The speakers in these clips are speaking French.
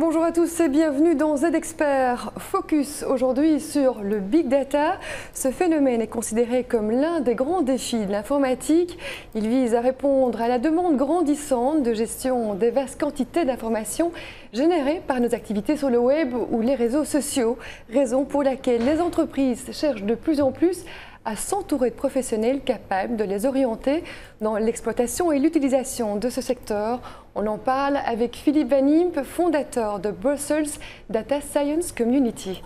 Bonjour à tous et bienvenue dans Z-Expert. Focus aujourd'hui sur le Big Data. Ce phénomène est considéré comme l'un des grands défis de l'informatique. Il vise à répondre à la demande grandissante de gestion des vastes quantités d'informations générées par nos activités sur le web ou les réseaux sociaux. Raison pour laquelle les entreprises cherchent de plus en plus à s'entourer de professionnels capables de les orienter dans l'exploitation et l'utilisation de ce secteur. On en parle avec Philippe Van Impe, fondateur de Brussels Data Science Community.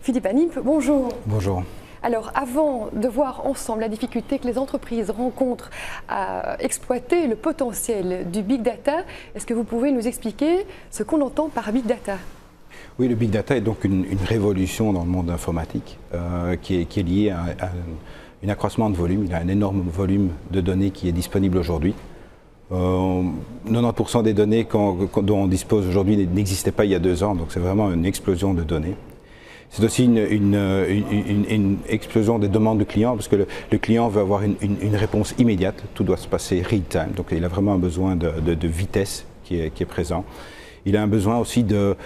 Philippe Van Impe, bonjour. Bonjour. Alors, avant de voir ensemble la difficulté que les entreprises rencontrent à exploiter le potentiel du Big Data, est-ce que vous pouvez nous expliquer ce qu'on entend par Big Data ? Oui, le Big Data est donc une révolution dans le monde informatique qui est liée à un accroissement de volume. Il y a un énorme volume de données qui est disponible aujourd'hui. 90% des données dont on dispose aujourd'hui n'existaient pas il y a 2 ans, donc c'est vraiment une explosion de données. C'est aussi une explosion des demandes du client, parce que le client veut avoir une réponse immédiate, tout doit se passer real time, donc il a vraiment un besoin de vitesse qui est présent. Il a un besoin aussi de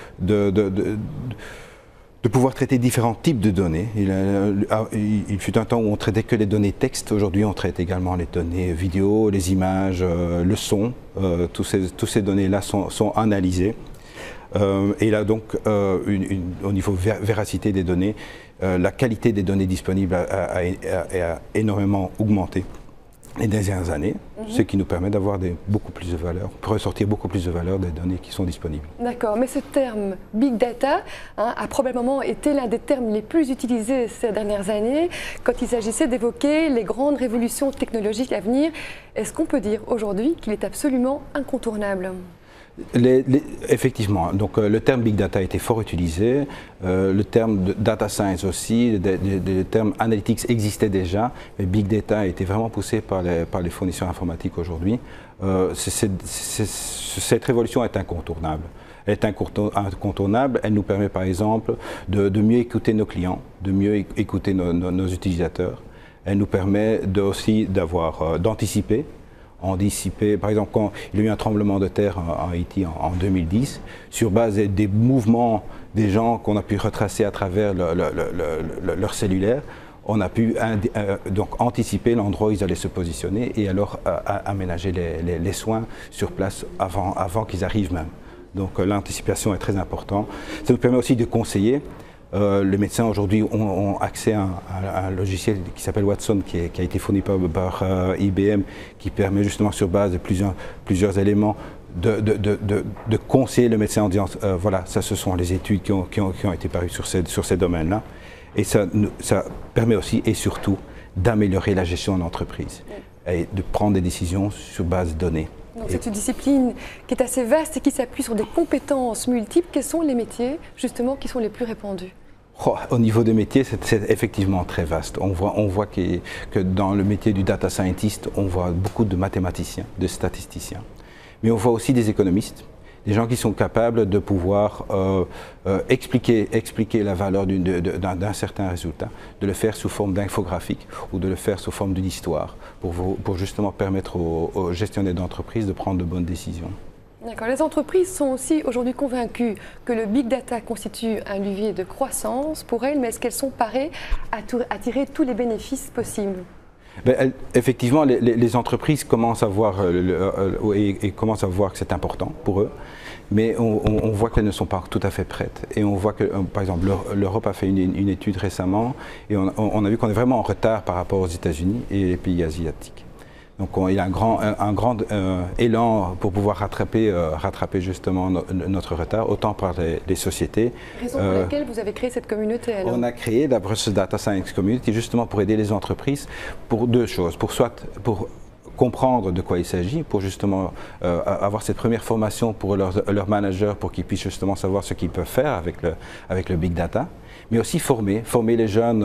pouvoir traiter différents types de données. Il fut un temps où on traitait que les données texte. Aujourd'hui, on traite également les données vidéo, les images, le son. Tous ces données-là sont analysées. Et là, donc, au niveau véracité des données, la qualité des données disponibles a énormément augmenté les dernières années, ce qui nous permet d'avoir beaucoup plus de valeur, pour ressortir beaucoup plus de valeur des données qui sont disponibles. D'accord, mais ce terme Big Data a probablement été l'un des termes les plus utilisés ces dernières années quand il s'agissait d'évoquer les grandes révolutions technologiques à venir. Est-ce qu'on peut dire aujourd'hui qu'il est absolument incontournable ? Effectivement, donc le terme Big Data a été fort utilisé, le terme de Data Science aussi, le terme Analytics existait déjà, mais Big Data a été vraiment poussé par les fournisseurs informatiques aujourd'hui. Cette révolution est incontournable. Elle est incontournable, elle nous permet par exemple de mieux écouter nos clients, de mieux écouter nos utilisateurs. Elle nous permet aussi d'anticiper. Par exemple, quand il y a eu un tremblement de terre en Haïti en 2010, sur base des mouvements des gens qu'on a pu retracer à travers leur cellulaire, on a pu donc anticiper l'endroit où ils allaient se positionner et alors aménager les soins sur place avant qu'ils arrivent même. Donc l'anticipation est très importante. Ça nous permet aussi de conseiller. Les médecins aujourd'hui ont accès à un logiciel qui s'appelle Watson, qui a été fourni par IBM, qui permet justement sur base de plusieurs éléments de conseiller le médecin en disant voilà, ça ce sont les études qui ont été parues sur ces domaines-là. Et ça permet aussi et surtout d'améliorer la gestion de l'entreprise et de prendre des décisions sur base de données. Donc c'est une discipline qui est assez vaste et qui s'appuie sur des compétences multiples. Quels sont les métiers justement qui sont les plus répandus ? Au niveau des métiers, c'est effectivement très vaste. On voit que dans le métier du data scientist, on voit beaucoup de mathématiciens, de statisticiens. Mais on voit aussi des économistes, des gens qui sont capables de pouvoir expliquer la valeur d'un certain résultat, de le faire sous forme d'infographique ou de le faire sous forme d'une histoire, pour justement permettre aux gestionnaires d'entreprise de prendre de bonnes décisions. D'accord. Les entreprises sont aussi aujourd'hui convaincues que le Big Data constitue un levier de croissance pour elles, mais est-ce qu'elles sont parées à tirer tous les bénéfices possibles ? Effectivement, les entreprises commencent à voir, commencent à voir que c'est important pour eux, mais on voit qu'elles ne sont pas tout à fait prêtes. Et on voit que, par exemple, l'Europe a fait une étude récemment et on a vu qu'on est vraiment en retard par rapport aux États-Unis et les pays asiatiques. Donc il y a un grand élan pour pouvoir rattraper justement notre retard, autant par les sociétés. Raison pour laquelle vous avez créé cette communauté alors ? On a créé la Brussels Data Science Community justement pour aider les entreprises pour 2 choses. Pour comprendre de quoi il s'agit, pour justement avoir cette première formation pour leurs managers, pour qu'ils puissent justement savoir ce qu'ils peuvent faire avec le Big Data, mais aussi former les jeunes,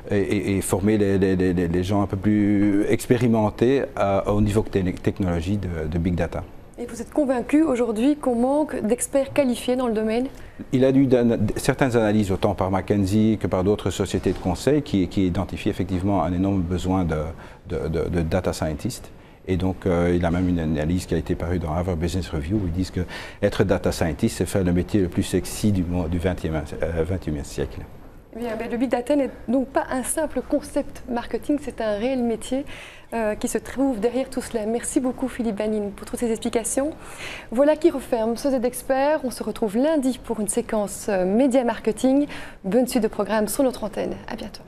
et former les gens un peu plus expérimentés au niveau technologie de Big Data. Et vous êtes convaincu aujourd'hui qu'on manque d'experts qualifiés dans le domaine ? Il y a eu certaines analyses, autant par McKinsey que par d'autres sociétés de conseil, qui identifient effectivement un énorme besoin de data scientists. Et donc, il a même une analyse qui a été parue dans Harvard Business Review où ils disent que être data scientist, c'est faire le métier le plus sexy du 21e siècle. Eh bien, le Big Data n'est donc pas un simple concept marketing, c'est un réel métier qui se trouve derrière tout cela. Merci beaucoup Philippe Vanine pour toutes ces explications. Voilà qui referme ce Z-Expert. On se retrouve lundi pour une séquence média marketing. Bonne suite de programme sur notre antenne. À bientôt.